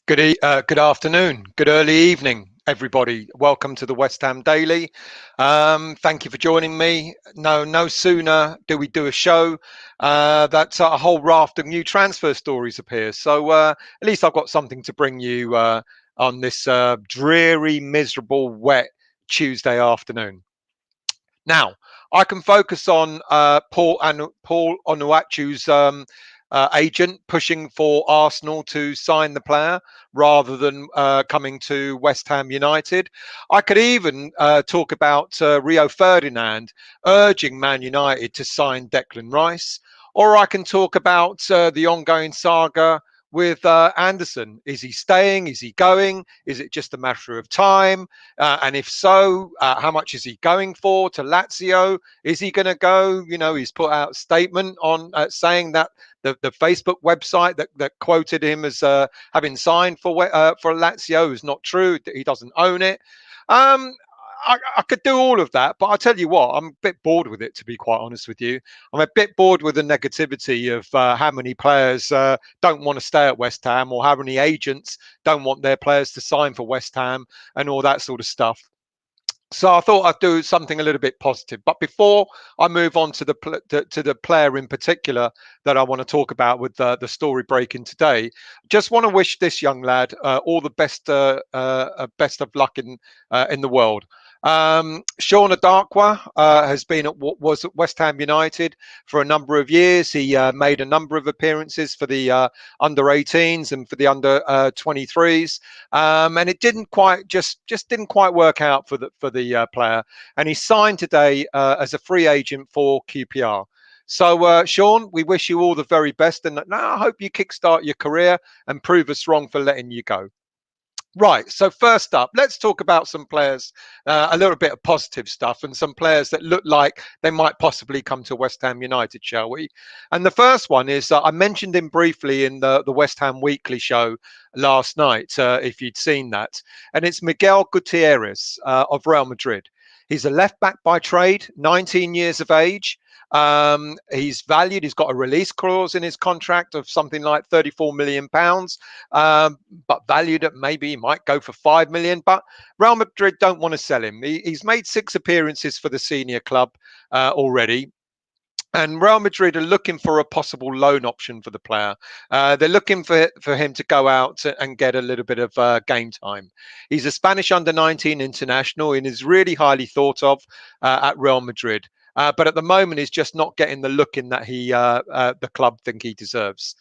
Good afternoon, good early evening, everybody. Welcome to the West Ham Daily. Thank you for joining me. No sooner do we do a show that a whole raft of new transfer stories appear. So at least I've got something to bring you on this dreary, miserable, wet Tuesday afternoon. Now, I can focus on Paul Onuachu's agent pushing for Arsenal to sign the player rather than coming to West Ham United. I could even talk about Rio Ferdinand urging Man United to sign Declan Rice, or I can talk about the ongoing saga with Anderson. Is he staying? Is he going? Is it just a matter of time? And if so, how much is he going for to Lazio? Is he going to go? You know, he's put out a statement on saying that the Facebook website that quoted him as having signed for Lazio is not true. He doesn't own it. I could do all of that, but I'll tell you what, I'm a bit bored with it, to be quite honest with you. I'm a bit bored with the negativity of how many players don't want to stay at West Ham, or how many agents don't want their players to sign for West Ham and all that sort of stuff. So I thought I'd do something a little bit positive. But before I move on to the player in particular that I want to talk about with the story breaking today, just want to wish this young lad all the best of luck in the world. Sean Adakwa was at West Ham United for a number of years. He made a number of appearances for the under 18s and for the under 23s, and it didn't quite didn't quite work out for the player. And he signed today as a free agent for QPR. So, Sean, we wish you all the very best, and I hope you kickstart your career and prove us wrong for letting you go. Right, so first up, let's talk about some players, a little bit of positive stuff, and some players that look like they might possibly come to West Ham United, shall we? And the first one is, I mentioned him briefly in the West Ham Weekly show last night, if you'd seen that, and it's Miguel Gutierrez of Real Madrid. He's a left back by trade, 19 years of age. He's valued, he's got a release clause in his contract of something like £34 million, but valued at maybe he might go for £5 million. But Real Madrid don't want to sell him. He's made 6 appearances for the senior club already. And Real Madrid are looking for a possible loan option for the player. They're looking for him to go out and get a little bit of game time. He's a Spanish under-19 international and is really highly thought of at Real Madrid. But at the moment, he's just not getting the look in that the club think he deserves.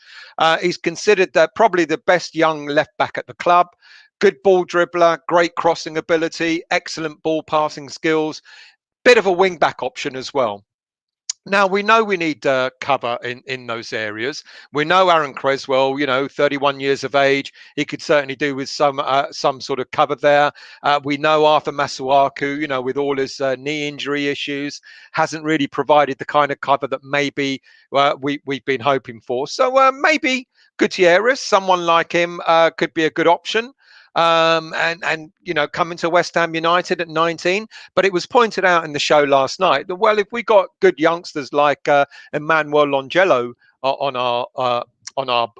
He's considered probably the best young left back at the club. Good ball dribbler, great crossing ability, excellent ball passing skills, bit of a wing back option as well. Now, we know we need cover in those areas. We know Aaron Creswell, 31 years of age. He could certainly do with some sort of cover there. We know Arthur Masuaku, with all his knee injury issues, hasn't really provided the kind of cover that maybe we've been hoping for. So maybe Gutierrez, someone like him, could be a good option. And coming to West Ham United at 19. But it was pointed out in the show last night that, well, if we got good youngsters like Emmanuel Longello on our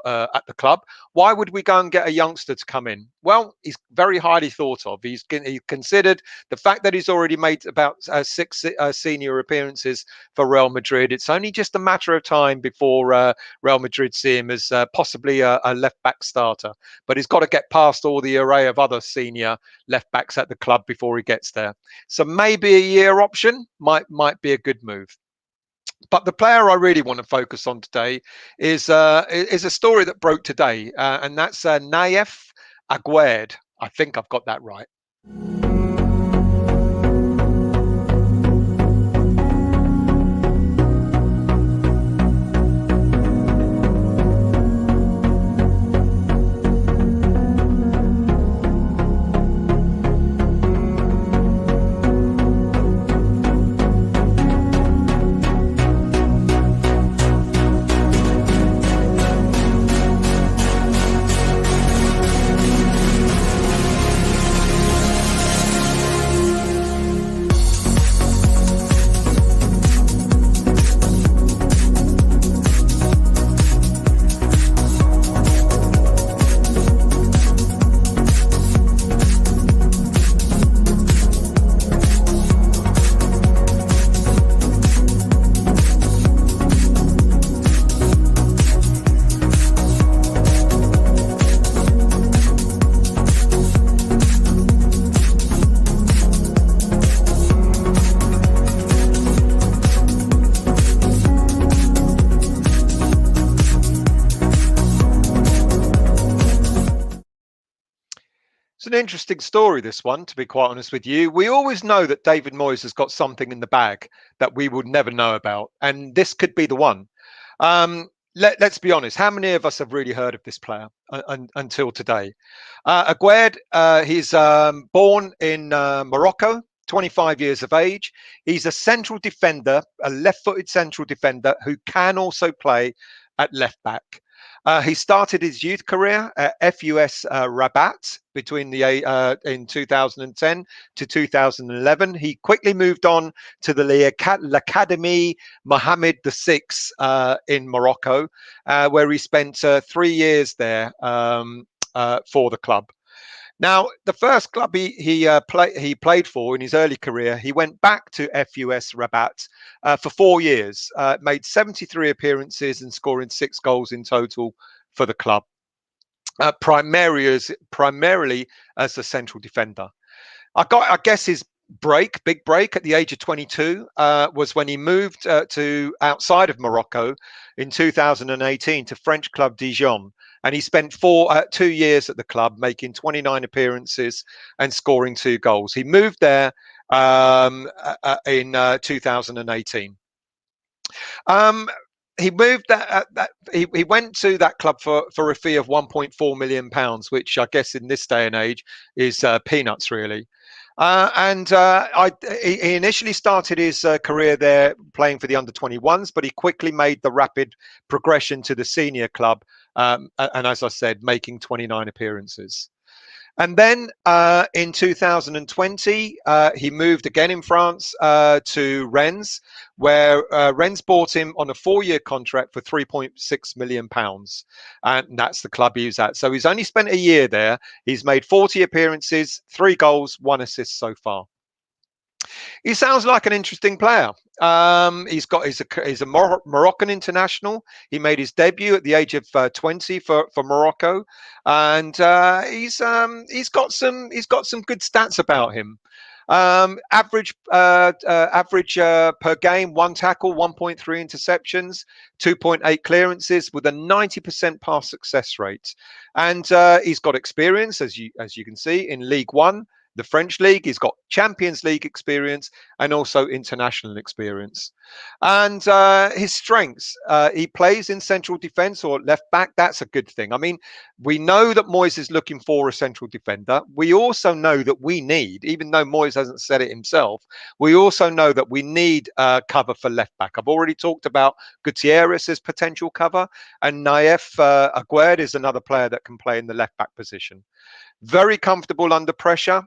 at the club, why would we go and get a youngster to come in? Well, he's very highly thought of. He's considered. The fact that he's already made about 6 senior appearances for Real Madrid, it's only just a matter of time before Real Madrid see him as possibly a left back starter. But he's got to get past all the array of other senior left backs at the club before he gets there. So maybe a year option might be a good move. But the player I really want to focus on today is a story that broke today, and that's Nayef Aguerd. I think I've got that right. It's an interesting story, this one, to be quite honest with you. We always know that David Moyes has got something in the bag that we would never know about, and this could be the one. Let's be honest. How many of us have really heard of this player until today? Aguerd, he's born in Morocco, 25 years of age. He's a central defender, a left-footed central defender who can also play at left back. He started his youth career at FUS Rabat between in 2010 to 2011. He quickly moved on to the L'Académie Mohammed VI in Morocco, where he spent 3 years there for the club. Now, the first club he played for in his early career, he went back to FUS Rabat for 4 years, made 73 appearances and scoring 6 goals in total for the club, primarily as a central defender. I guess his big break at the age of 22 was when he moved to outside of Morocco in 2018 to French club Dijon, and he spent 2 years at the club, making 29 appearances and scoring 2 goals. He moved there in 2018. He moved he went to that club for a fee of £1.4 million, which I guess in this day and age is peanuts, really. He initially started his career there playing for the under-21s, but he quickly made the rapid progression to the senior club, and as I said, making 29 appearances. And then in 2020, he moved again in France to Rennes, where Rennes bought him on a 4-year contract for £3.6 million. And that's the club he was at. So he's only spent a year there. He's made 40 appearances, 3 goals, 1 assist so far. He sounds like an interesting player. He's a Moroccan international. He made his debut at the age of 20 for Morocco, and he's got some good stats about him. Average per game: 1 tackle, 1.3 interceptions, 2.8 clearances, with a 90% pass success rate. And he's got experience, as you can see, in League One, the French league. He's got Champions League experience and also international experience. And his strengths, he plays in central defence or left back. That's a good thing. I mean, we know that Moyes is looking for a central defender. We also know that we need, even though Moyes hasn't said it himself, we also know that we need cover for left back. I've already talked about Gutierrez as potential cover, and Nayef Aguerd is another player that can play in the left back position. Very comfortable under pressure.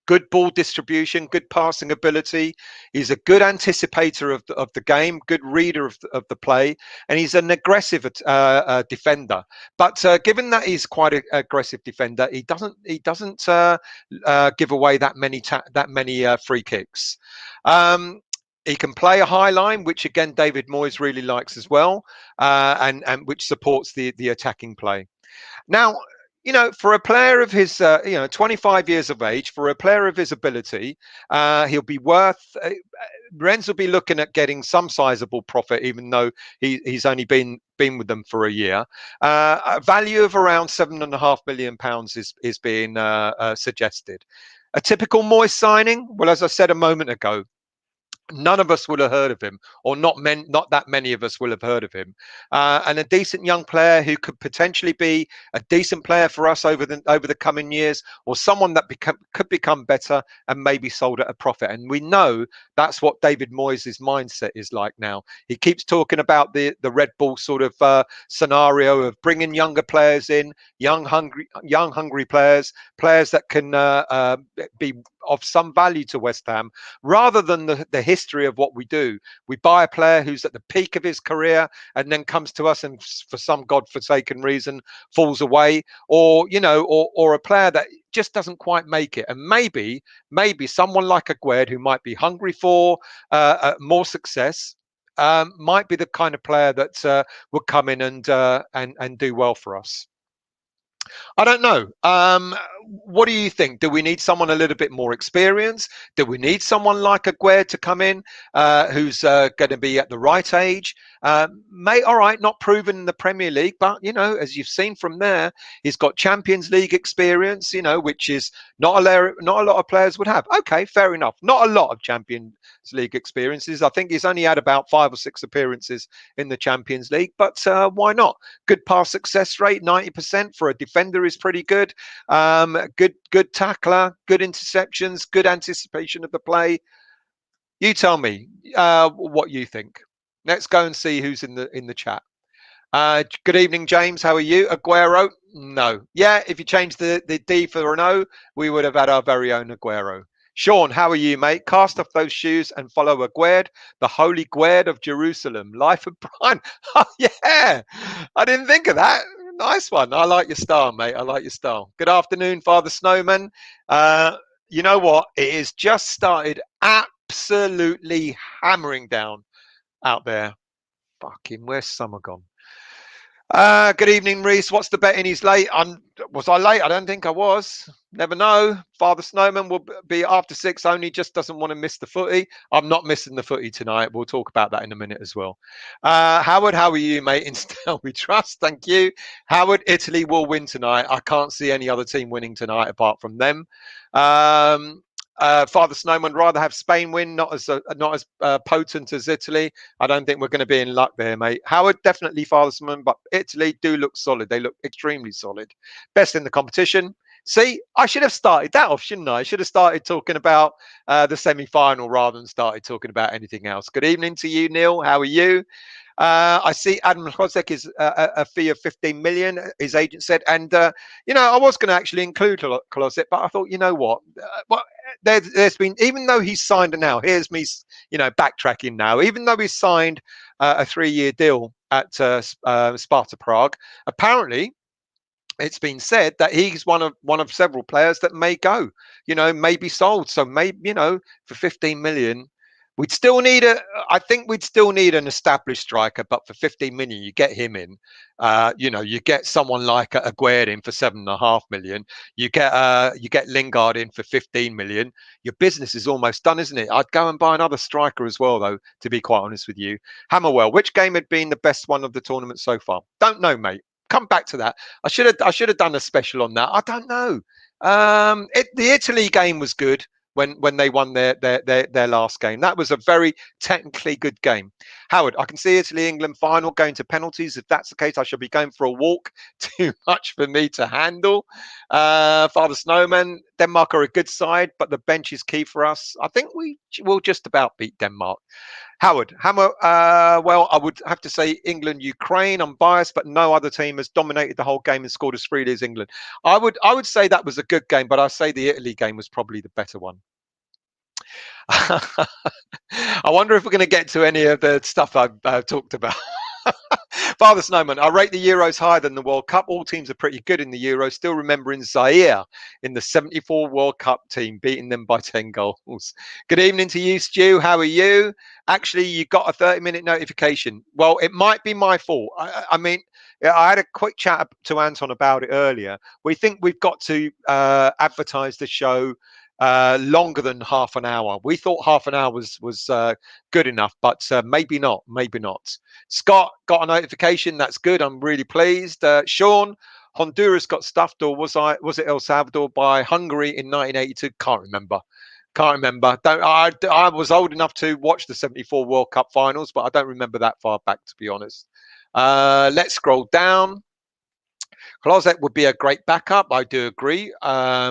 Good ball distribution, good passing ability. He's a good anticipator of the game, good reader of the play, and he's an aggressive defender. But given that he's quite an aggressive defender, he doesn't give away that many free kicks. He can play a high line, which again David Moyes really likes as well, and which supports the attacking play. Now, for a player of his, 25 years of age, for a player of his ability, he'll be worth. Rennes will be looking at getting some sizable profit, even though he's only been with them for a year. A value of around £7.5 million is being suggested. A typical Moyes signing? Well, as I said a moment ago, none of us will have heard of him, or not that many of us will have heard of him. And a decent young player who could potentially be a decent player for us over the coming years, or someone that could become better and maybe sold at a profit. And we know that's what David Moyes' mindset is like now. He keeps talking about the Red Bull sort of scenario of bringing younger players in, young hungry players that can be of some value to West Ham, rather than the history of what we do. We buy a player who's at the peak of his career and then comes to us and for some godforsaken reason falls away, or a player that just doesn't quite make it. And maybe someone like Aguerd, who might be hungry for more success, might be the kind of player that would come in and do well for us. I don't know. what do you think? Do we need someone a little bit more experienced? Do we need someone like Aguerd to come in, who's going to be at the right age? Mate, all right, not proven in the Premier League, but as you've seen from there, he's got Champions League experience, which is not a lot of players would have. Okay, fair enough. Not a lot of Champions League experiences. I think he's only had about 5 or 6 appearances in the Champions League, but why not? Good pass success rate, 90% for a defender is pretty good. Good tackler, good interceptions, good anticipation of the play. You tell me what you think. Let's go and see who's in the chat. Good evening, James. How are you? Aguero? No. Yeah, if you change the D for an O, we would have had our very own Aguero. Sean, how are you, mate? Cast off those shoes and follow Aguerd, the holy Aguerd of Jerusalem. Life of Brian. Oh, yeah. I didn't think of that. Nice one. I like your style, mate. I like your style. Good afternoon, Father Snowman. You know what? It is just started absolutely hammering down out there. Fucking, where's summer gone? Good evening, Reese. What's the betting? He's late. Was I late? I don't think I was. Never know. Father Snowman will be after 6 only, just doesn't want to miss the footy. I'm not missing the footy tonight. We'll talk about that in a minute as well. Howard, how are you, mate? In Still We Trust. Thank you. Howard, Italy will win tonight. I can't see any other team winning tonight apart from them. Father Snowman, rather have Spain win, not as potent as Italy. I don't think we're going to be in luck there, mate. Howard, definitely Father Snowman, but Italy do look solid. They look extremely solid. Best in the competition. See, I should have started that off, shouldn't I? I should have started talking about the semi-final rather than started talking about anything else. Good evening to you, Neil. How are you? I see Adam Kozek is a fee of 15 million, his agent said. And, I was going to actually include Kozek, but I thought, you know what? There's been, even though he's signed now, here's me, backtracking now, even though he's signed a 3-year deal at Sparta Prague, apparently it's been said that he's one of several players that may go, may be sold. So maybe, for 15 million, I think we'd still need an established striker, but for 15 million, you get him in. You get someone like Aguerd in for 7.5 million. You get Lingard in for 15 million. Your business is almost done, isn't it? I'd go and buy another striker as well, though, to be quite honest with you. Hammerwell, which game had been the best one of the tournament so far? Don't know, mate. Come back to that. I should have done a special on that. I don't know. The Italy game was good when they won their last game. That was a very technically good game. Howard, I can see Italy-England final going to penalties. If that's the case, I shall be going for a walk. Too much for me to handle. Father Snowman, Denmark are a good side, but the bench is key for us. I think we will just about beat Denmark. Howard, Hammer, well, I would have to say England, Ukraine. I'm biased, but no other team has dominated the whole game and scored as freely as England. I would say that was a good game, but I say the Italy game was probably the better one. I wonder if we're going to get to any of the stuff I've talked about. Father Snowman, I rate the Euros higher than the World Cup. All teams are pretty good in the Euros. Still remembering Zaire in the 74 World Cup team, beating them by 10 goals. Good evening to you, Stu. How are you? Actually, you got a 30-minute notification. Well, it might be my fault. I mean, I had a quick chat to Anton about it earlier. We think we've got to advertise the show longer than half an hour. We thought half an hour was good enough, but maybe not. Scott got a notification. That's good. I'm really pleased. Sean, Honduras got stuffed, or was it El Salvador by Hungary in 1982? Can't remember. I was old enough to watch the 74 World Cup finals, but I don't remember that far back, to be honest. Let's scroll down. Closet would be a great backup. I do agree.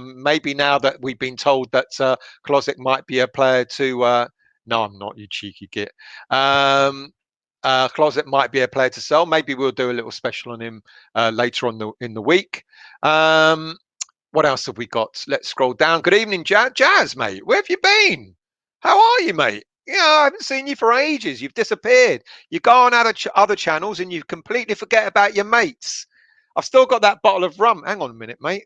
Maybe now that we've been told that Closet might be a player to... no, I'm not, you cheeky git. Closet might be a player to sell. Maybe we'll do a little special on him later on in the week. What else have we got? Let's scroll down. Good evening, Jazz, mate. Where have you been? How are you, mate? I haven't seen you for ages. You've disappeared. You go on other channels and you completely forget about your mates. I've still got that bottle of rum. Hang on a minute, mate.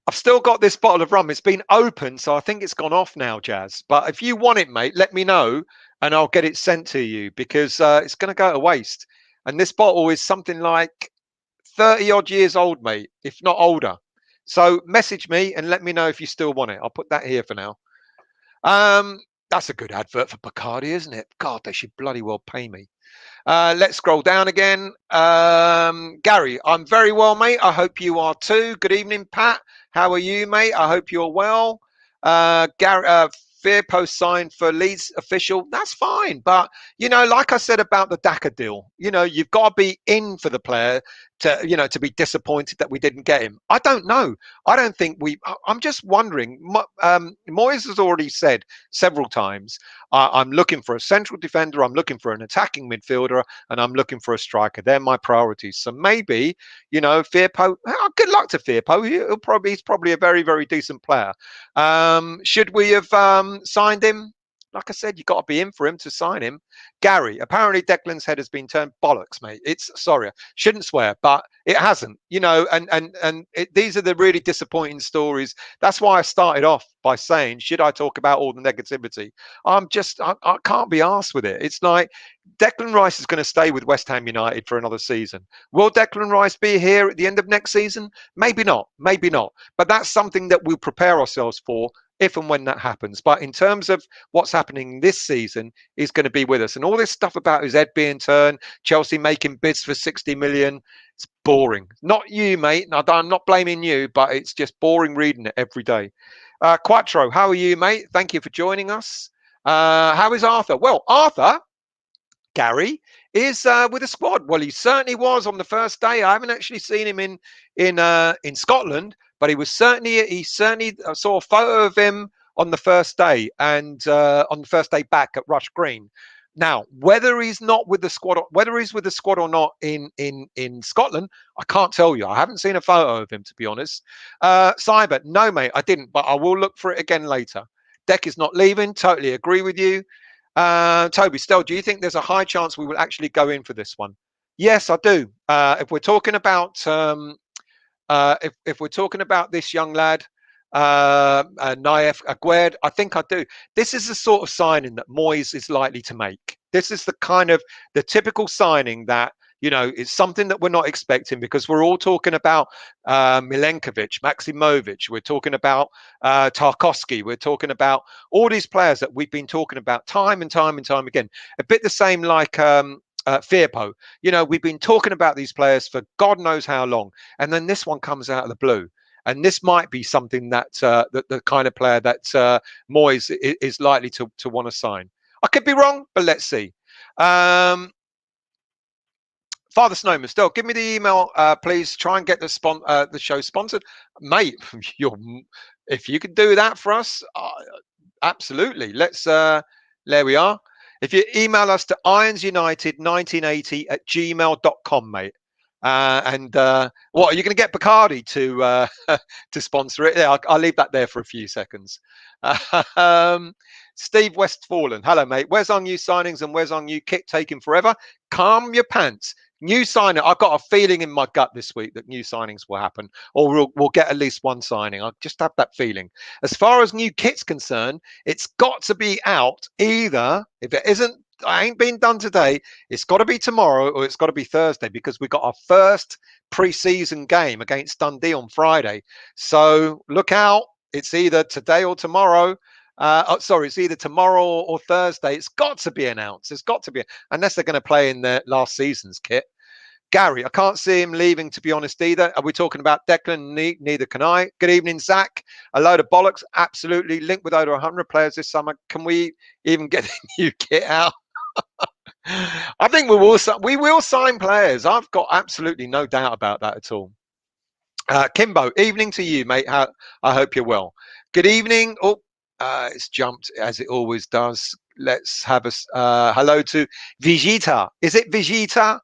I've still got this bottle of rum. It's been open, so I think it's gone off now, Jazz. But if you want it, mate, let me know. and I'll get it sent to you because it's going to go to waste. And this bottle is something like 30 odd years old, mate, if not older. So message me and let me know if you still want it. I'll put that here for now. That's a good advert for Bacardi, isn't it? God, they should bloody well pay me. Let's scroll down again. Gary, I'm very well, mate. I hope you are too. Good evening, Pat. How are you, mate? I hope you're well. Gary, Fear post signed for Leeds official. That's fine. But, like I said about the Daka deal, you've got to be in for the player to be disappointed that we didn't get him. I don't know. I don't think I'm just wondering. Moyes has already said several times, I'm looking for a central defender, I'm looking for an attacking midfielder, and I'm looking for a striker. They're my priorities. So maybe, Firpo, good luck to Firpo. He's probably a very, very decent player. Should we have signed him? Like I said, you've got to be in for him to sign him. Gary, apparently Declan's head has been turned bollocks, mate. Sorry, shouldn't swear, but it hasn't, these are the really disappointing stories. That's why I started off by saying, should I talk about all the negativity? I can't be arsed with it. It's like Declan Rice is going to stay with West Ham United for another season. Will Declan Rice be here at the end of next season? Maybe not. Maybe not. But that's something that we'll prepare ourselves for if and when that happens. But in terms of what's happening this season, he's going to be with us. And all this stuff about his head being turned, Chelsea making bids for 60 million, it's boring. Not you, mate. I'm not blaming you, but it's just boring reading it every day. Quattro, how are you, mate? Thank you for joining us. How is Arthur? Well, Arthur, Gary, is with the squad. Well, he certainly was on the first day. I haven't actually seen him in Scotland, but he certainly saw a photo of him on the first day and on the first day back at Rush Green. Now, whether he's not with the squad, whether he's with the squad or not in Scotland, I can't tell you. I haven't seen a photo of him, to be honest. Cyber, no, mate, I didn't, but I will look for it again later. Deck is not leaving. Totally agree with you. Toby, still, do you think there's a high chance we will actually go in for this one? Yes, I do. If we're talking about if we're talking about this young lad, Nayef Aguerd, I think I do. This is the sort of signing that Moyes is likely to make. This is the typical signing that, it's something that we're not expecting because we're all talking about Milenkovic, Maximovic. We're talking about Tarkowski. We're talking about all these players that we've been talking about time and time and time again. A bit the same like Firpo. We've been talking about these players for God knows how long. And then this one comes out of the blue. And this might be something that the kind of player that Moyes is likely to want to sign. I could be wrong, but let's see. Father Snowman, still give me the email, please. Try and get the show sponsored, mate. If you could do that for us, absolutely. Let's. There we are. If you email us to ironsunited1980@gmail.com, mate. What are you going to get Bacardi to sponsor it? Yeah, I'll leave that there for a few seconds. Steve Westfallen, hello, mate. Where's our new signings and where's our new kit taking forever? Calm your pants. New signing. I've got a feeling in my gut this week that new signings will happen, or we'll get at least one signing. I just have that feeling. As far as new kit's concerned, it's got to be out either. If it isn't, I ain't been done today. It's got to be tomorrow or it's got to be Thursday because we've got our first pre-season game against Dundee on Friday. So look out. It's either today or tomorrow. It's either tomorrow or Thursday. It's got to be announced. It's got to be, unless they're going to play in their last season's kit. Gary, I can't see him leaving, to be honest, either. Are we talking about Declan? Neither can I. Good evening, Zach. A load of bollocks. Absolutely. Linked with over 100 players this summer. Can we even get the new kit out? I think we will sign players. I've got absolutely no doubt about that at all. Kimbo, evening to you, mate. I hope you're well. Good evening. It's jumped as it always does. Let's have a hello to Vegeta. Is it Vegeta?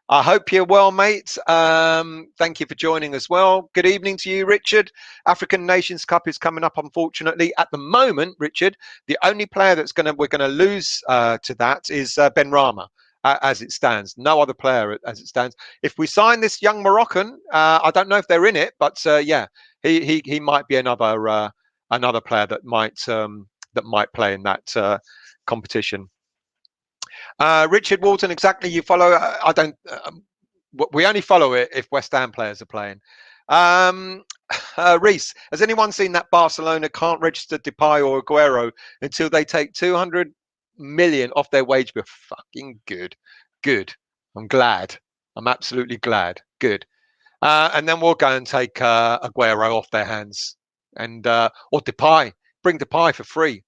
I hope you're well, mate. Thank you for joining as well. Good evening to you, Richard. African Nations Cup is coming up, unfortunately. At the moment, Richard, the only player we're gonna lose to that is Benrahma, as it stands. No other player as it stands. If we sign this young Moroccan, I don't know if they're in it, but yeah, he might be another player that might play in that competition. Richard Walton, exactly. You follow. I don't. We only follow it if West Ham players are playing. Reese, has anyone seen that Barcelona can't register Depay or Aguero until they take 200 million off their wage bill? Fucking good. Good. I'm glad. I'm absolutely glad. Good. And then we'll go and take Aguero off their hands, and or Depay. Bring Depay for free.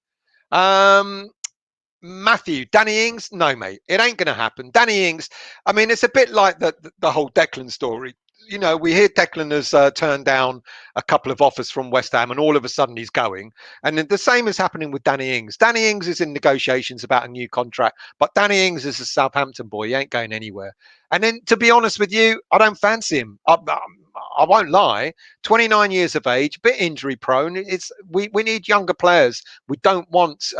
Matthew, Danny Ings, no, mate, it ain't going to happen. Danny Ings, I mean, it's a bit like the whole Declan story. You know, we hear Declan has turned down a couple of offers from West Ham, and all of a sudden he's going. And the same is happening with Danny Ings. Danny Ings is in negotiations about a new contract, but Danny Ings is a Southampton boy. He ain't going anywhere. And then, to be honest with you, I don't fancy him. I won't lie. 29 years of age, bit injury prone. We need younger players. We don't want.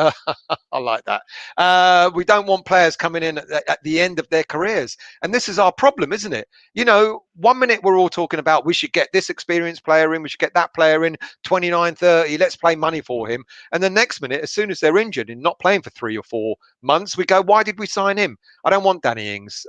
I like that. We don't want players coming in at the end of their careers, and this is our problem, isn't it? You know, 1 minute we're all talking about we should get this experienced player in, we should get that player in, 29, 30. Let's play money for him, and the next minute, as soon as they're injured and not playing for 3 or 4 months, we go, why did we sign him? I don't want Danny Ings.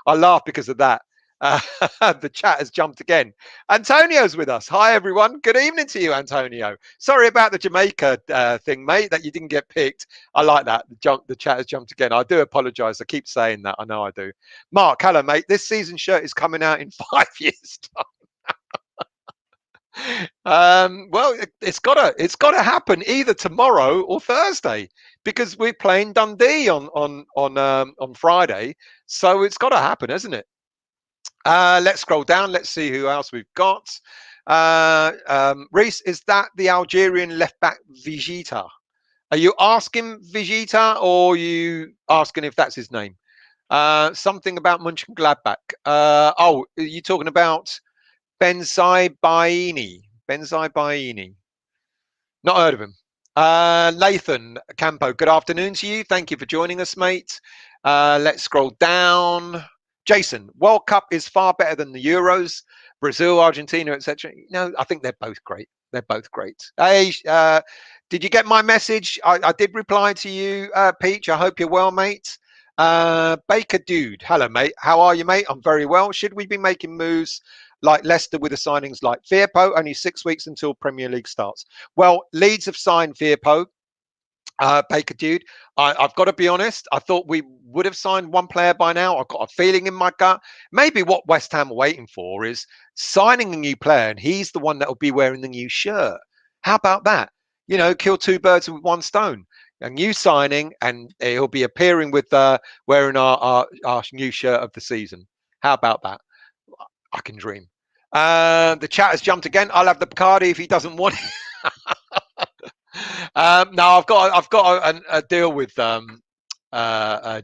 I laugh because of that. The chat has jumped again. Antonio's with us. Hi, everyone. Good evening to you, Antonio. Sorry about the Jamaica thing, mate, that you didn't get picked. I like that. The chat has jumped again. I do apologise. I keep saying that. I know I do. Mark, hello, mate. This season shirt is coming out in 5 years' time. Well, it's gotta happen either tomorrow or Thursday, because we're playing Dundee on Friday. So it's got to happen, hasn't it? Let's scroll down. Let's see who else we've got. Reese, is that the Algerian left back Vegeta? Are you asking Vegeta, or are you asking if that's his name? Something about Mönchengladbach. Oh, are you talking about Benzai Baini? Benzai Baini. Not heard of him. Lathan Campo, good afternoon to you. Thank you for joining us, mate. Let's scroll down. Jason, World Cup is far better than the Euros, Brazil, Argentina, etc. No, I think they're both great. They're both great. Hey, did you get my message? I did reply to you, Peach. I hope you're well, mate. Baker Dude, hello, mate. How are you, mate? I'm very well. Should we be making moves like Leicester with the signings like Firpo? Only 6 weeks until Premier League starts. Well, Leeds have signed Firpo. Baker Dude, I've got to be honest, I thought we would have signed one player by now. I've got a feeling in my gut. Maybe what West Ham are waiting for is signing a new player, and he's the one that will be wearing the new shirt. How about that? You know, kill 2 birds with 1 stone. A new signing, and he'll be appearing with wearing our new shirt of the season. How about that? I can dream. The chat has jumped again. I'll have the Bacardi if he doesn't want it. No, I've got a deal with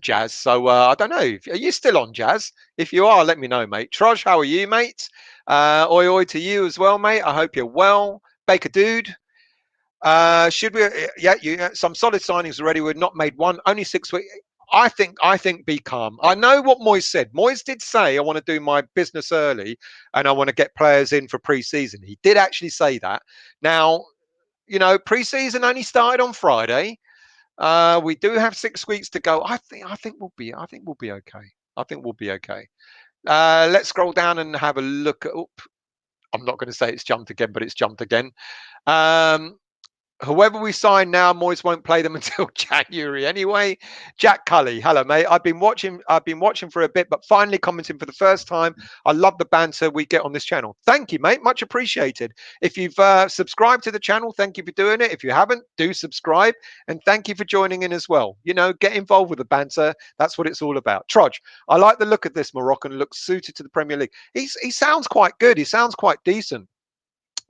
Jazz, so I don't know. Are you still on, Jazz? If you are, let me know, mate. Troj, how are you, mate? Oi oi to you as well, mate. I hope you're well. Baker Dude, should we? Yeah, some solid signings already. We've not made one. Only 6 weeks. I think be calm. I know what Moyes said. Moyes did say, I want to do my business early and I want to get players in for pre-season. He did actually say that. Now, you know, pre-season only started on Friday. We do have 6 weeks to go. I think we'll be okay. I think we'll be okay. Let's scroll down and have a look at. I'm not going to say it's jumped again, but it's jumped again. Whoever we sign now, Moyes won't play them until January anyway. Jack Cully, hello, mate. I've been watching for a bit, but finally commenting for the first time. I love the banter we get on this channel. Thank you, mate. Much appreciated. If you've subscribed to the channel, thank you for doing it. If you haven't, do subscribe. And thank you for joining in as well. You know, get involved with the banter. That's what it's all about. Troj, I like the look of this Moroccan. Looks suited to the Premier League. He sounds quite good. He sounds quite decent.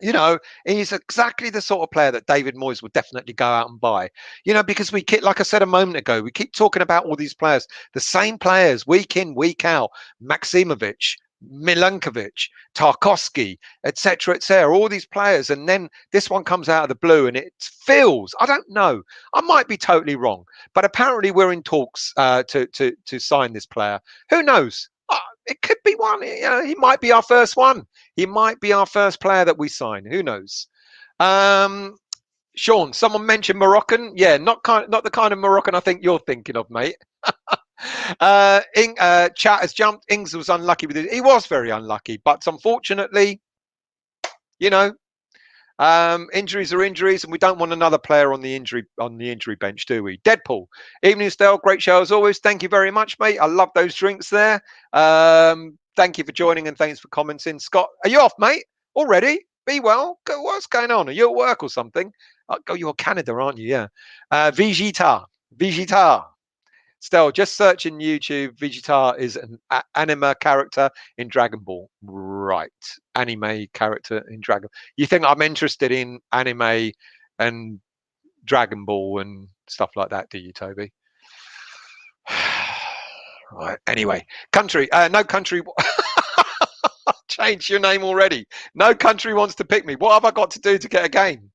You know, he's exactly the sort of player that David Moyes would definitely go out and buy. You know, because we keep, like I said a moment ago, we keep talking about all these players, the same players, week in, week out. Maximovic, Milankovic, Tarkowski, etc., etc. All these players, and then this one comes out of the blue, and it feels, I don't know, I might be totally wrong, but apparently we're in talks to sign this player. Who knows? It could be one. You know, he might be our first one. He might be our first player that we sign. Who knows? Sean, someone mentioned Moroccan. Yeah, not the kind of Moroccan I think you're thinking of, mate. Chat has jumped. Ings was unlucky with it. He was very unlucky, but unfortunately, you know, injuries are injuries, and we don't want another player on the injury bench, do we? Deadpool, evening, Stell. Great show as always. Thank you very much, mate. I love those drinks there. Thank you for joining and thanks for commenting. Scott, are you off, mate? Already? Be well. What's going on? Are you at work or something? Oh, you're Canada, aren't you? Yeah. Vegeta. Still, just search in YouTube. Vegeta is an anime character in Dragon Ball. Right. Anime character in Dragon. You think I'm interested in anime and Dragon Ball and stuff like that, do you, Toby? Right. Anyway, country. No country. Change your name already. No country wants to pick me. What have I got to do to get a game?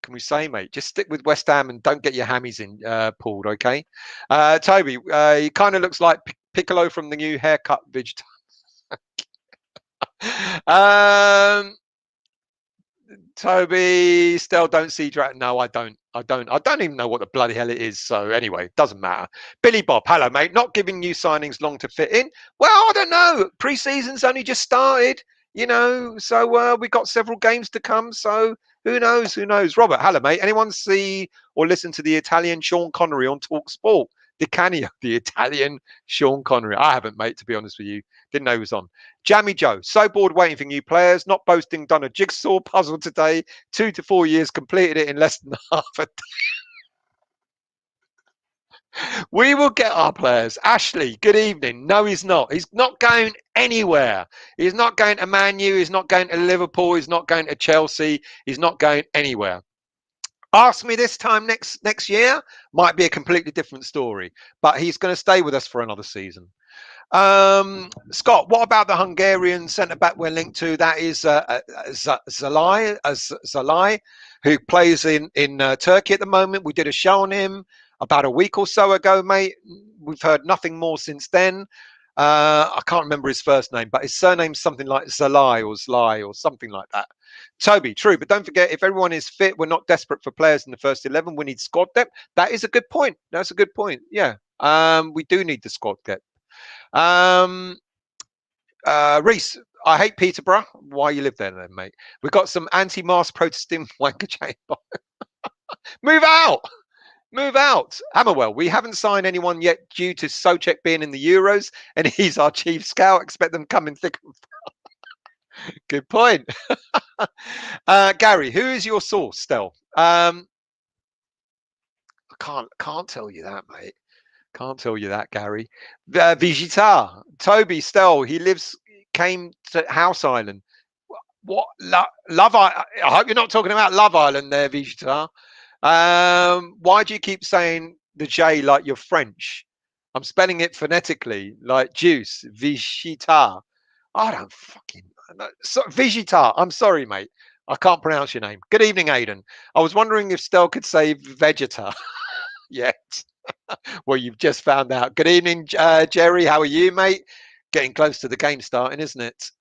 Can we say, mate? Just stick with West Ham and don't get your hammies in pulled, okay? Toby, he kind of looks like Piccolo from the new haircut Vegeta. Toby, still don't see Dragon. No, I don't. I don't even know what the bloody hell it is. So anyway, it doesn't matter. Billy Bob, hello, mate. Not giving new signings long to fit in. Well, I don't know. Pre-season's only just started, so we've got several games to come. So who knows? Who knows? Robert, hello, mate. Anyone see or listen to the Italian Sean Connery on Talk Sport? The Canio, the Italian Sean Connery. I haven't, mate, to be honest with you. Didn't know he was on. Jammy Joe, so bored waiting for new players, not boasting, done a jigsaw puzzle today, 2 to 4 years, completed it in less than half a day. We will get our players. Ashley, good evening. No, he's not. He's not going anywhere. He's not going to Man U. He's not going to Liverpool. He's not going to Chelsea. He's not going anywhere. Ask me this time next year, might be a completely different story. But he's going to stay with us for another season. Scott, what about the Hungarian centre back we're linked to? That is Zalai, who plays in Turkey at the moment. We did a show on him about a week or so ago, mate. We've heard nothing more since then. I can't remember his first name, but his surname's something like Zalai or something like that. Toby, true, but don't forget, if everyone is fit, we're not desperate for players in the first 11. We need squad depth. That is a good point. That's a good point. Yeah, we do need the squad depth. Reese, I hate Peterborough. Why you live there then, mate? We've got some anti-mask protesting wanker chamber. Move out! Move out. Hammerwell, we haven't signed anyone yet due to Souček being in the Euros, and he's our chief scout. Expect them coming thick and fast. Good point. Gary, who is your source, Stel? I can't tell you that, mate. Can't tell you that, Gary. Vegeta, Toby Stell, came to House Island. What? Love Island? I hope you're not talking about Love Island there, Vegeta. Why do you keep saying the J like you're French? I'm spelling it phonetically, like juice, Vegeta. I don't fucking Vegeta. I'm sorry, mate. I can't pronounce your name. Good evening, Aidan. I was wondering if Stell could say Vegeta yet. Well, you've just found out. Good evening, Jerry. How are you, mate? Getting close to the game starting, isn't it?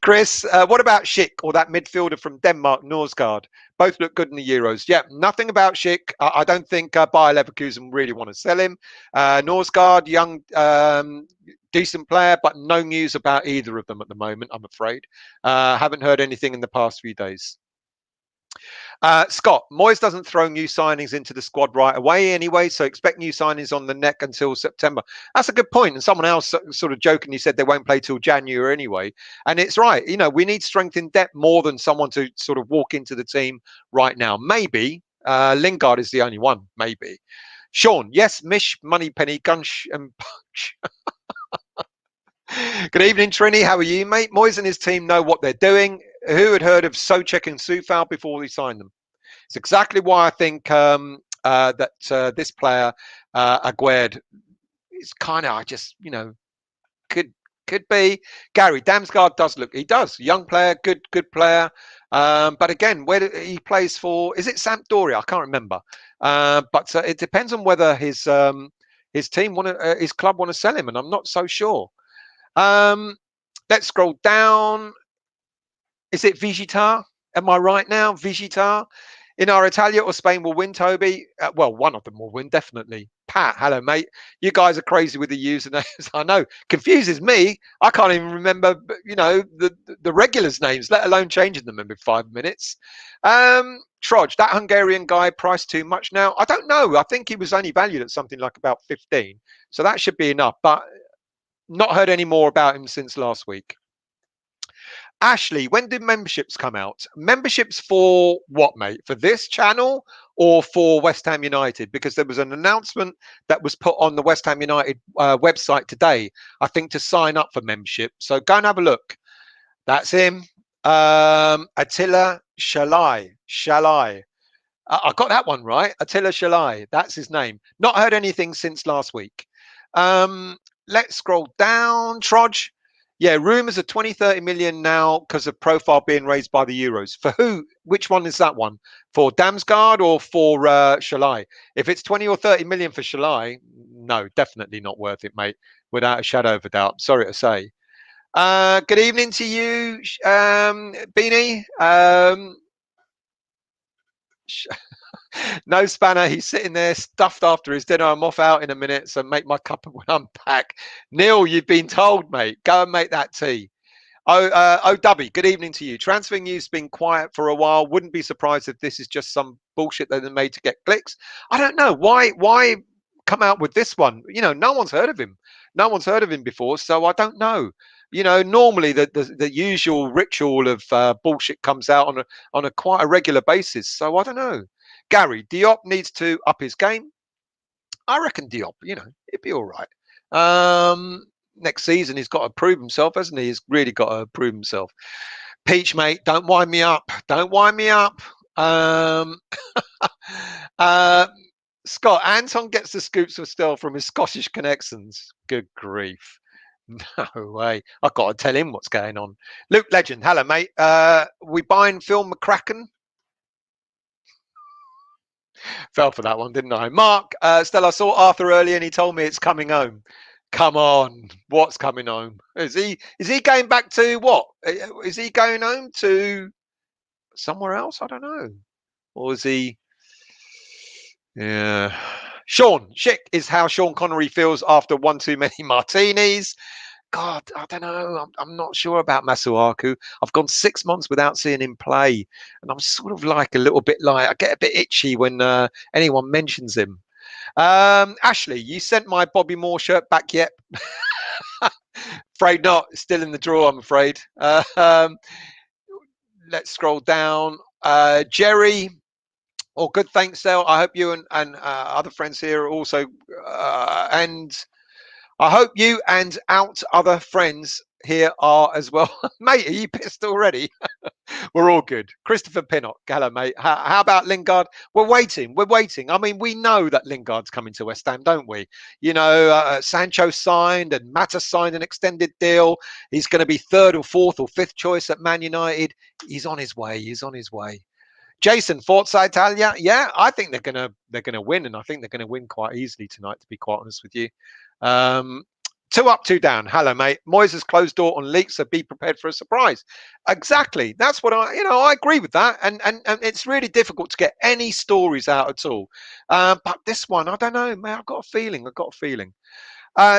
Chris, what about Schick or that midfielder from Denmark, Norsgaard? Both look good in the Euros. Yeah, nothing about Schick. I don't think Bayer Leverkusen really want to sell him. Norsgaard, young, decent player, but no news about either of them at the moment, I'm afraid. Haven't heard anything in the past few days. Scott, Moyes doesn't throw new signings into the squad right away anyway, so expect new signings on the neck until September. That's a good point. And someone else sort of jokingly said they won't play till January anyway. And it's right. We need strength in depth more than someone to sort of walk into the team right now. Maybe Lingard is the only one. Maybe. Sean, yes, Mish, Moneypenny, Gunsh and Punch. Good evening, Trini. How are you, mate? Moyes and his team know what they're doing. Who had heard of Souček and Soufal before we signed them? It's exactly why I think that this player, Aguerd, is kind of could be. Gary Damsgaard does look. He does. Young player, good player. But again, where he plays for? Is it Sampdoria? I can't remember. But it depends on whether his team his club want to sell him, and I'm not so sure. Let's scroll down. Is it Vegeta? Am I right now? Vegeta? In our Italia or Spain will win, Toby? Well, one of them will win, definitely. Pat, hello, mate. You guys are crazy with the usernames. I know. Confuses me. I can't even remember, the regulars' names, let alone changing them every 5 minutes. Trodge, that Hungarian guy priced too much now? I don't know. I think he was only valued at something like about 15. So that should be enough. But not heard any more about him since last week. Ashley, when did memberships come out? Memberships for what, mate? For this channel or for West Ham United? Because there was an announcement that was put on the West Ham United website today, I think, to sign up for membership. So go and have a look. That's him. Attila Shalai. I got that one right. Attila Shalai. That's his name. Not heard anything since last week. Let's scroll down. Trodge. Yeah, rumours of 20, 30 million now because of profile being raised by the Euros. For who? Which one is that one? For Damsgaard or for Shalai? If it's 20 or 30 million for Shalai, no, definitely not worth it, mate. Without a shadow of a doubt. Sorry to say. Good evening to you, Beanie. No spanner. He's sitting there stuffed after his dinner. I'm off out in a minute, so make my cup when I'm back. Neil, you've been told, mate. Go and make that tea. Dubby, good evening to you. Transfer news been quiet for a while. Wouldn't be surprised if this is just some bullshit that they made to get clicks. I don't know why come out with this one. No one's heard of him. No one's heard of him before, so I don't know. Normally the usual ritual of bullshit comes out on a quite a regular basis. So I don't know. Gary, Diop needs to up his game. I reckon Diop, it'd be all right. Next season, he's got to prove himself, hasn't he? He's really got to prove himself. Peach, mate, don't wind me up. Don't wind me up. Scott, Anton gets the scoops for still from his Scottish connections. Good grief. No way. I've got to tell him what's going on. Luke Legend, hello, mate. We buying Phil McCracken? Fell for that one, didn't I? Mark, Stella, I saw Arthur earlier and he told me it's coming home. Come on, what's coming home? Is he going back to what? Is he going home to somewhere else? I don't know. Or is he? Yeah. Sean, Schick is how Sean Connery feels after one too many martinis. God, I don't know. I'm not sure about Masuaku. I've gone 6 months without seeing him play, and I'm sort of like a little bit like I get a bit itchy when anyone mentions him. Ashley, you sent my Bobby Moore shirt back yet? Afraid not. It's still in the drawer, I'm afraid. Let's scroll down. Jerry. Oh, good. Thanks, Dale. I hope you and other friends here are also and. I hope you and out other friends here are as well. Mate, are you pissed already? We're all good. Christopher Pinnock, hello, mate. How about Lingard? We're waiting. I mean, we know that Lingard's coming to West Ham, don't we? Sancho signed and Mata signed an extended deal. He's going to be third or fourth or fifth choice at Man United. He's on his way. Jason, Forza Italia. Yeah, I think they're gonna win, and I think they're gonna win quite easily tonight. To be quite honest with you, 2 up, 2 down. Hello, mate. Moyes has closed door on leaks, so be prepared for a surprise. Exactly. That's what I agree with that, and it's really difficult to get any stories out at all. But this one, I don't know, man. I've got a feeling.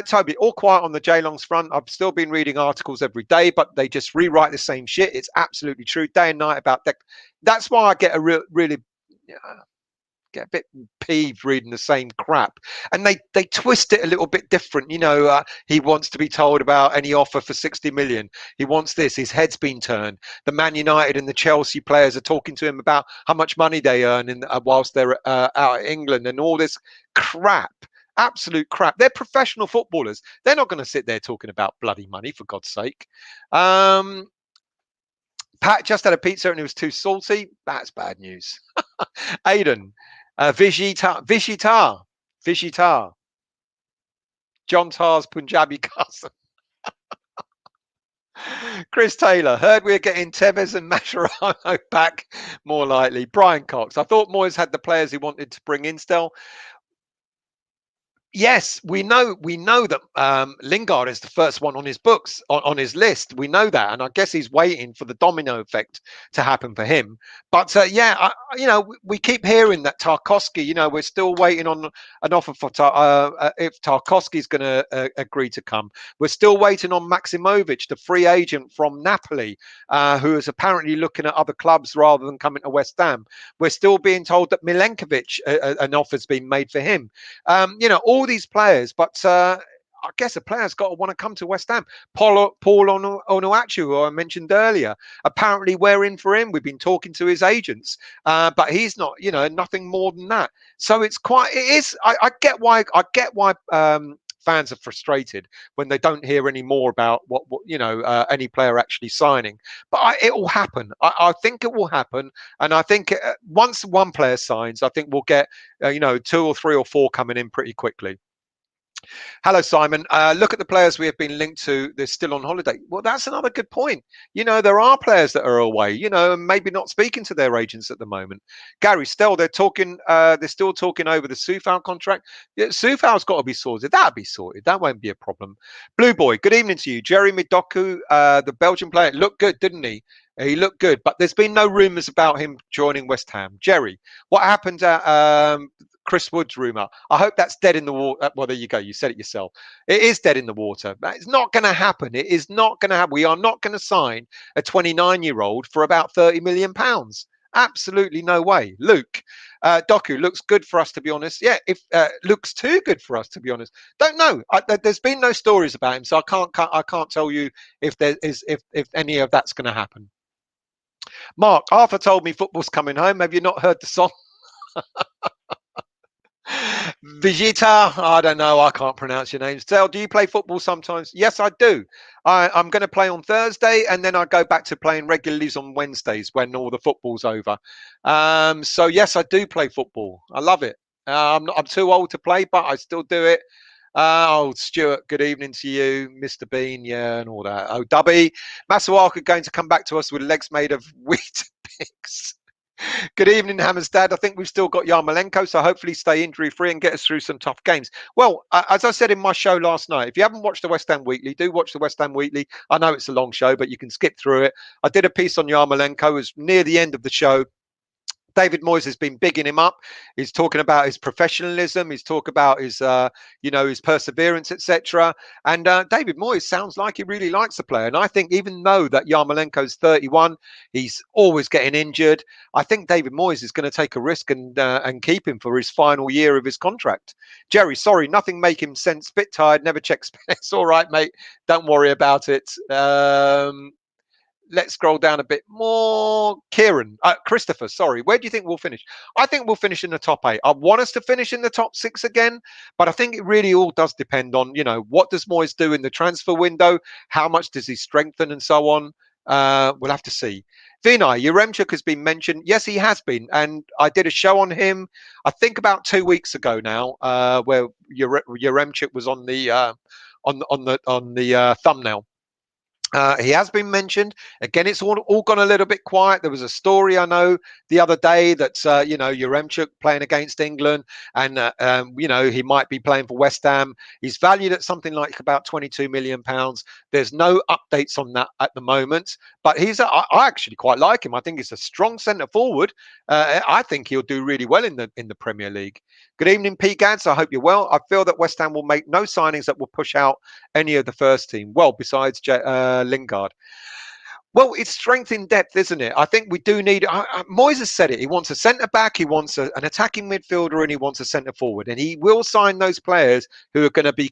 Toby, all quiet on the J-Longs front. I've still been reading articles every day, but they just rewrite the same shit. It's absolutely true, day and night about that. That's why I get really get a bit peeved reading the same crap, and they twist it a little bit different. He wants to be told about any offer for 60 million. He wants this. His head's been turned. The Man United and the Chelsea players are talking to him about how much money they earn whilst they're out at England and all this crap. Absolute crap. They're professional footballers. They're not going to sit there talking about bloody money, for God's sake. Pat just had a pizza and it was too salty. That's bad news. Aidan, Vishitar. John Tar's Punjabi cousin. Chris Taylor, heard we're getting Tevez and Mascherano back more likely. Brian Cox, I thought Moyes had the players he wanted to bring in still. Yes, we know that Lingard is the first one on his books on his list. We know that, and I guess he's waiting for the domino effect to happen for him. But yeah, we keep hearing that Tarkowski. We're still waiting on an offer for if Tarkowski's going to agree to come. We're still waiting on Maximovic, the free agent from Napoli, who is apparently looking at other clubs rather than coming to West Ham. We're still being told that Milenkovic, an offer's been made for him. All these players, but I guess a player's got to want to come to West Ham. Paul Onuachu, who I mentioned earlier, apparently we're in for him. We've been talking to his agents, but he's not, nothing more than that. So it is. I get why. Fans are frustrated when they don't hear any more about what any player actually signing. But it will happen. I think it will happen, and I think once one player signs, I think we'll get two or three or four coming in pretty quickly. Hello, Simon. Look at the players we have been linked to. They're still on holiday. Well, that's another good point. There are players that are away, and maybe not speaking to their agents at the moment. Gary, still, they're talking. They're still talking over the Soufal contract. Yeah, Soufal's got to be sorted. That'll be sorted. That won't be a problem. Blue Boy, good evening to you. Jeremy Doku, the Belgian player, looked good, didn't he? He looked good, but there's been no rumours about him joining West Ham. Jerry, what happened at Chris Wood's rumor? I hope that's dead in the water. Well, there you go. You said it yourself. It is dead in the water. It's not going to happen. It is not going to happen. We are not going to sign a 29-year-old for about £30 million. Absolutely no way. Luke, Doku looks good for us, to be honest. Yeah, if looks too good for us, to be honest. Don't know. There's been no stories about him, so I can't tell you if there is if any of that's going to happen. Mark, Arthur told me football's coming home. Have you not heard the song? Vegeta, I don't know. I can't pronounce your names. Del, do you play football sometimes? Yes, I do. I'm going to play on Thursday, and then I go back to playing regularly on Wednesdays when all the football's over. So yes, I do play football. I love it. I'm too old to play, but I still do it. Stuart, good evening to you, Mr. Bean, yeah, and all that. Oh, Dubby, Masuaka going to come back to us with legs made of wheat picks. Good evening, Hammerstad. I think we've still got Yarmolenko, so hopefully stay injury free and get us through some tough games. Well, as I said in my show last night, if you haven't watched the West Ham Weekly, do watch the West Ham Weekly. I know it's a long show, but you can skip through it. I did a piece on Yarmolenko. It was near the end of the show. David Moyes has been bigging him up. He's talking about his professionalism. He's talking about his, his perseverance, etc. And David Moyes sounds like he really likes the player. And I think even though that Yarmolenko's 31, he's always getting injured. I think David Moyes is going to take a risk and keep him for his final year of his contract. Jerry, sorry, nothing make him sense. Bit tired. Never checks. It's all right, mate. Don't worry about it. Let's scroll down a bit more. Christopher, sorry. Where do you think we'll finish? I think we'll finish in the top 8. I want us to finish in the top 6 again, but I think it really all does depend on, what does Moyes do in the transfer window? How much does he strengthen and so on? We'll have to see. Vinay, Yaremchuk has been mentioned. Yes, he has been. And I did a show on him, I think about 2 weeks ago now, where Yaremchuk was on the thumbnail. He has been mentioned. Again, it's all gone a little bit quiet. There was a story I know the other day that, Yaremchuk playing against England and, he might be playing for West Ham. He's valued at something like about £22 million. There's no updates on that at the moment, but I actually quite like him. I think he's a strong centre forward. I think he'll do really well in the Premier League. Good evening, Pete Gads. I hope you're well. I feel that West Ham will make no signings that will push out any of the first team. Well, besides Lingard. Well, it's strength in depth, isn't it? I think we do need. Moyes has said it. He wants a centre back, he wants an attacking midfielder, and he wants a centre forward. And he will sign those players who are going to be,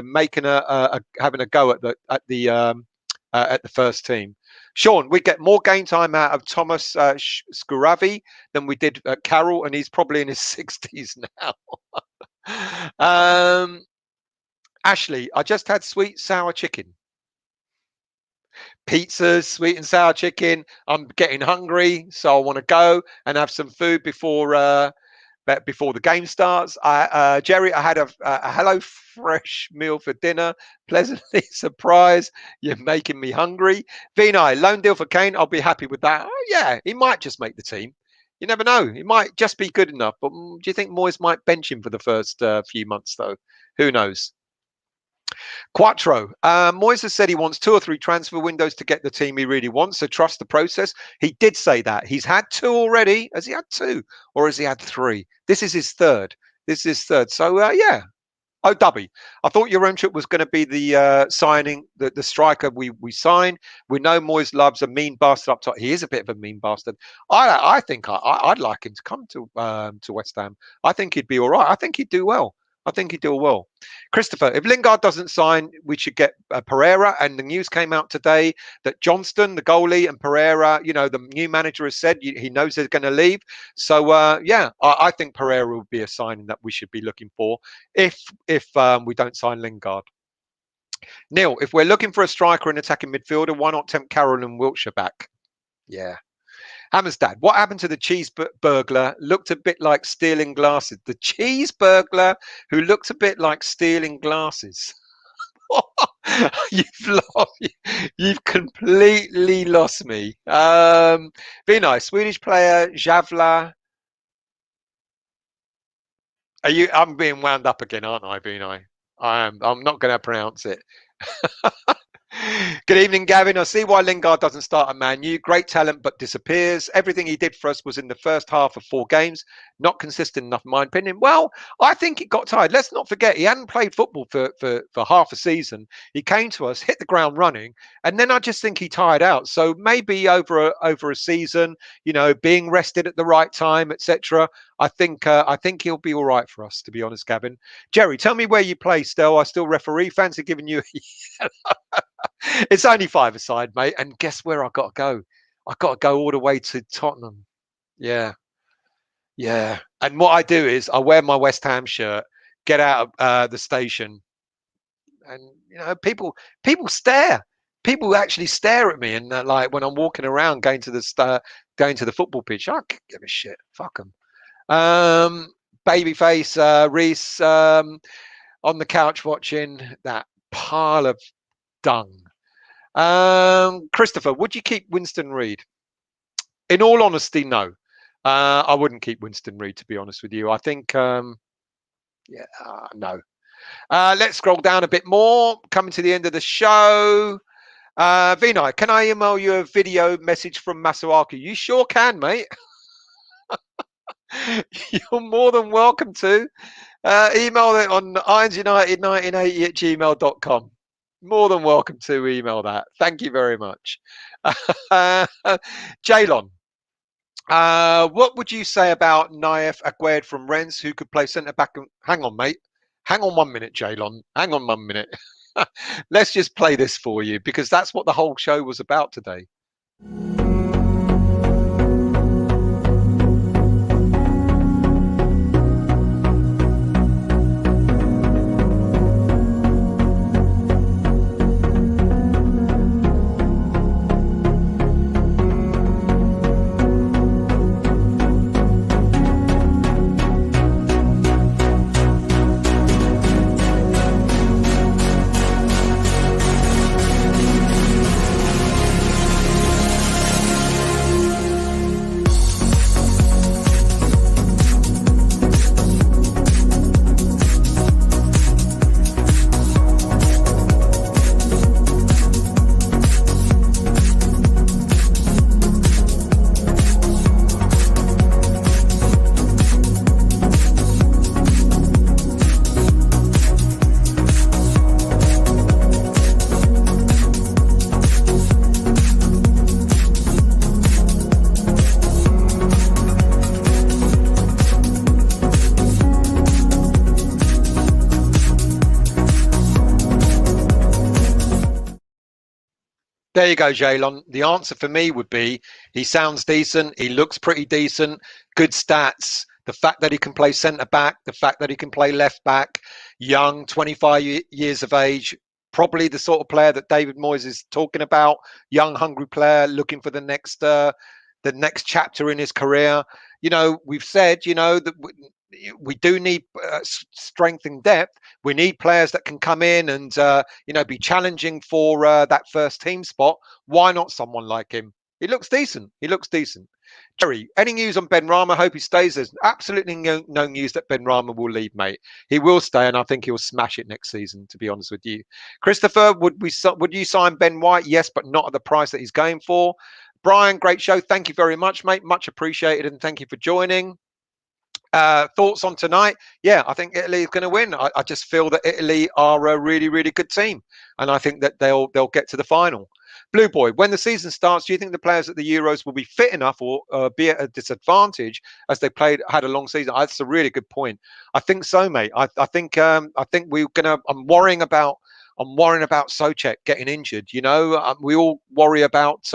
making having a go at the first team. Sean, we get more game time out of Thomas Scuravi than we did at Carroll, and he's probably in his 60s now. Ashley, I just had sweet sour chicken. Pizzas, sweet and sour chicken. I'm getting hungry, so I want to go and have some food before the game starts. Jerry, I had a Hello Fresh meal for dinner. Pleasantly surprised. You're making me hungry. Vinay, loan deal for Kane. I'll be happy with that. Oh, yeah, he might just make the team. You never know. He might just be good enough. But do you think Moyes might bench him for the first few months, though? Who knows? Quattro. Moyes has said he wants 2 or 3 transfer windows to get the team he really wants, so trust the process. He did say that. He's had 2 already. Has he had 2? Or has he had 3? This is his third. So, yeah. Oh, Dubby. I thought Yaremchuk was going to be the signing, the striker we signed. We know Moyes loves a mean bastard up top. He is a bit of a mean bastard. I think I'd like him to come to West Ham. I think he'd be all right. I think he'd do well. I think he'd do well. Christopher, if Lingard doesn't sign, we should get Pereira. And the news came out today that Johnston, the goalie, and Pereira, the new manager has said he knows they're going to leave. So, yeah, I think Pereira would be a signing that we should be looking for if we don't sign Lingard. Neil, if we're looking for a striker and attacking midfielder, why not tempt Carroll and Wiltshire back? Yeah. Hammerstad, what happened to the cheese burglar? Looked a bit like stealing glasses. The cheese burglar who looked a bit like stealing glasses. You've completely lost me. Be nice. Swedish player Javla. I'm being wound up again, aren't I? Being I am. I'm not going to pronounce it. Good evening, Gavin. I see why Lingard doesn't start at Man U. Great talent, but disappears. Everything he did for us was in the first half of 4 games. Not consistent enough, in my opinion. Well, I think it got tired. Let's not forget, he hadn't played football for half a season. He came to us, hit the ground running, and then I just think he tired out. So maybe over a season, being rested at the right time, etc. I think he'll be all right for us, to be honest, Gavin. Jerry, tell me where you play still. I still referee. Fancy giving you It's only 5-a-side, mate. And guess where I got to go? I got to go all the way to Tottenham. Yeah. Yeah. And what I do is I wear my West Ham shirt, get out of the station, and people stare. People actually stare at me, and like when I'm walking around going to the football pitch, I could give a shit. Fuck them. Babyface Reese on the couch watching that pile of dung. Christopher, would you keep Winston Reid? In all honesty, no. I wouldn't keep Winston Reid, to be honest with you. I think, no. Let's scroll down a bit more. Coming to the end of the show. Vinay, can I email you a video message from Masuaku? You sure can, mate. You're more than welcome to. Email it on ironsunited1980@gmail.com. More than welcome to email that. Thank you very much. Jalon, what would you say about Nayef Aguerd from Rennes, who could play centre back? Hang on, mate. Hang on 1 minute, Jalon. Hang on 1 minute. Let's just play this for you, because that's what the whole show was about today. There you go, Jalon. The answer for me would be he sounds decent. He looks pretty decent. Good stats. The fact that he can play centre back, the fact that he can play left back, young, 25 years of age, probably the sort of player that David Moyes is talking about. Young, hungry player looking for the next chapter in his career. We've said, that we do need strength and depth. We need players that can come in and be challenging for that first team spot. Why not someone like him? He looks decent. He looks decent. Jerry, any news on Ben Rama? Hope he stays. There's absolutely no news that Ben Rama will leave, mate. He will stay, and I think he'll smash it next season, to be honest with you. Christopher, would you sign Ben White? Yes, but not at the price that he's going for. Brian, great show. Thank you very much, mate. Much appreciated, and thank you for joining. Thoughts on tonight? Yeah, I think Italy is going to win. I just feel that Italy are a really, really good team, and I think that they'll get to the final. Blue Boy, when the season starts, do you think the players at the Euros will be fit enough or be at a disadvantage as they had a long season? That's a really good point. I think so, mate. I think we're gonna. I'm worrying about Souček getting injured. You know, we all worry about.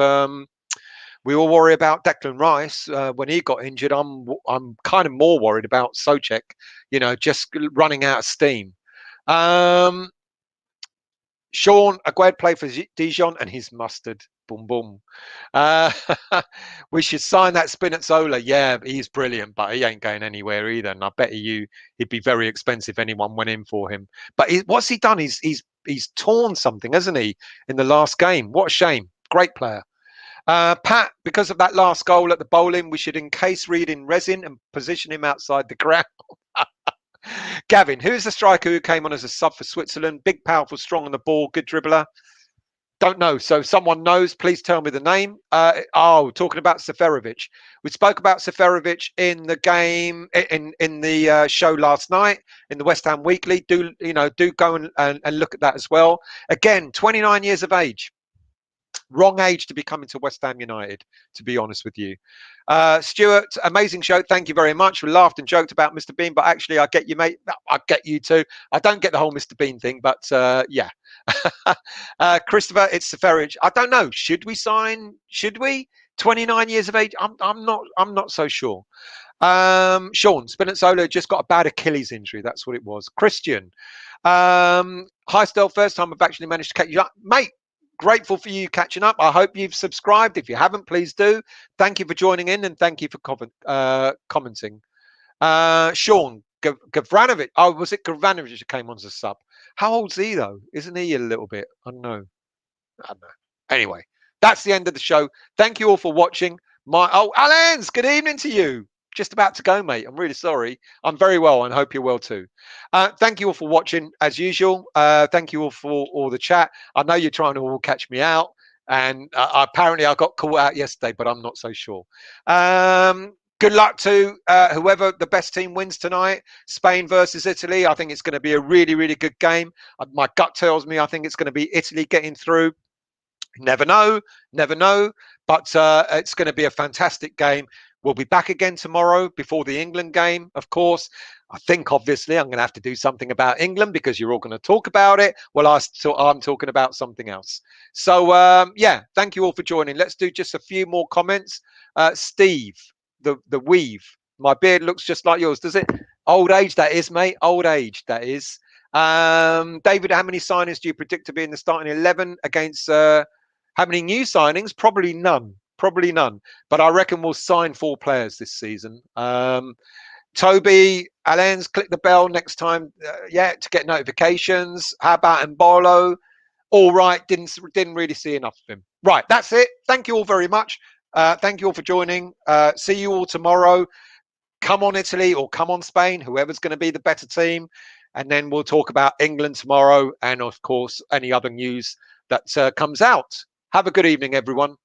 We all worry about Declan Rice when he got injured. I'm kind of more worried about Souček, you know, just running out of steam. Sean Aguerd played for Dijon and he's mustard. Boom, boom. We should sign that Spinazzola. Yeah, he's brilliant, but he ain't going anywhere either. And I bet he'd be very expensive if anyone went in for him. But what's he done? He's torn something, hasn't he, in the last game? What a shame. Great player. Pat, because of that last goal at the bowling, we should encase Reed in resin and position him outside the ground. Gavin, who is the striker who came on as a sub for Switzerland? Big, powerful, strong on the ball, good dribbler. Don't know. So someone knows, please tell me the name. Talking about Seferovic. We spoke about Seferovic in the game, in the show last night, in the West Ham Weekly. Do go and look at that as well. Again, 29 years of age. Wrong age to be coming to West Ham United, to be honest with you. Stuart, amazing show. Thank you very much. We laughed and joked about Mr. Bean, but actually, I get you, mate. I get you too. I don't get the whole Mr. Bean thing, but yeah. Christopher, it's Seferovic. I don't know. Should we sign? Should we? 29 years of age. I'm not so sure. Sean Spinazzola just got a bad Achilles injury. That's what it was. Christian, hi, Stel. First time I've actually managed to catch you up, mate. Grateful for you catching up. I hope you've subscribed. If you haven't, please do. Thank you for joining in and thank you for commenting. Sean Gavranovic. Oh, was it Gavranovic who came on as a sub? How old's he though? Isn't he a little bit? I don't know. Anyway, that's the end of the show. Thank you all for watching. Alans, good evening to you. Just about to go, mate. I'm really sorry. I'm very well and hope you're well too. Thank you all for watching as usual. Thank you all for all the chat. I know you're trying to all catch me out, and apparently I got caught out yesterday, but I'm not so sure. Good luck to whoever the best team wins tonight. Spain versus Italy. I think it's going to be a really, really good game. My gut tells me I think it's going to be Italy getting through. Never know, but it's going to be a fantastic game. We'll be back again tomorrow before the England game, of course. I think, obviously, I'm going to have to do something about England because you're all going to talk about it. Well, I'm talking about something else. So, yeah, thank you all for joining. Let's do just a few more comments. Steve, the weave. My beard looks just like yours, does it? Old age, that is, mate. Old age, that is. David, how many signings do you predict to be in the starting 11 against... how many new signings? Probably none. But I reckon we'll sign 4 players this season. Toby, Alens, click the bell next time, to get notifications. How about Mbolo? All right, didn't really see enough of him. Right, that's it. Thank you all very much. Thank you all for joining. See you all tomorrow. Come on, Italy, or come on, Spain, whoever's going to be the better team. And then we'll talk about England tomorrow and, of course, any other news that comes out. Have a good evening, everyone.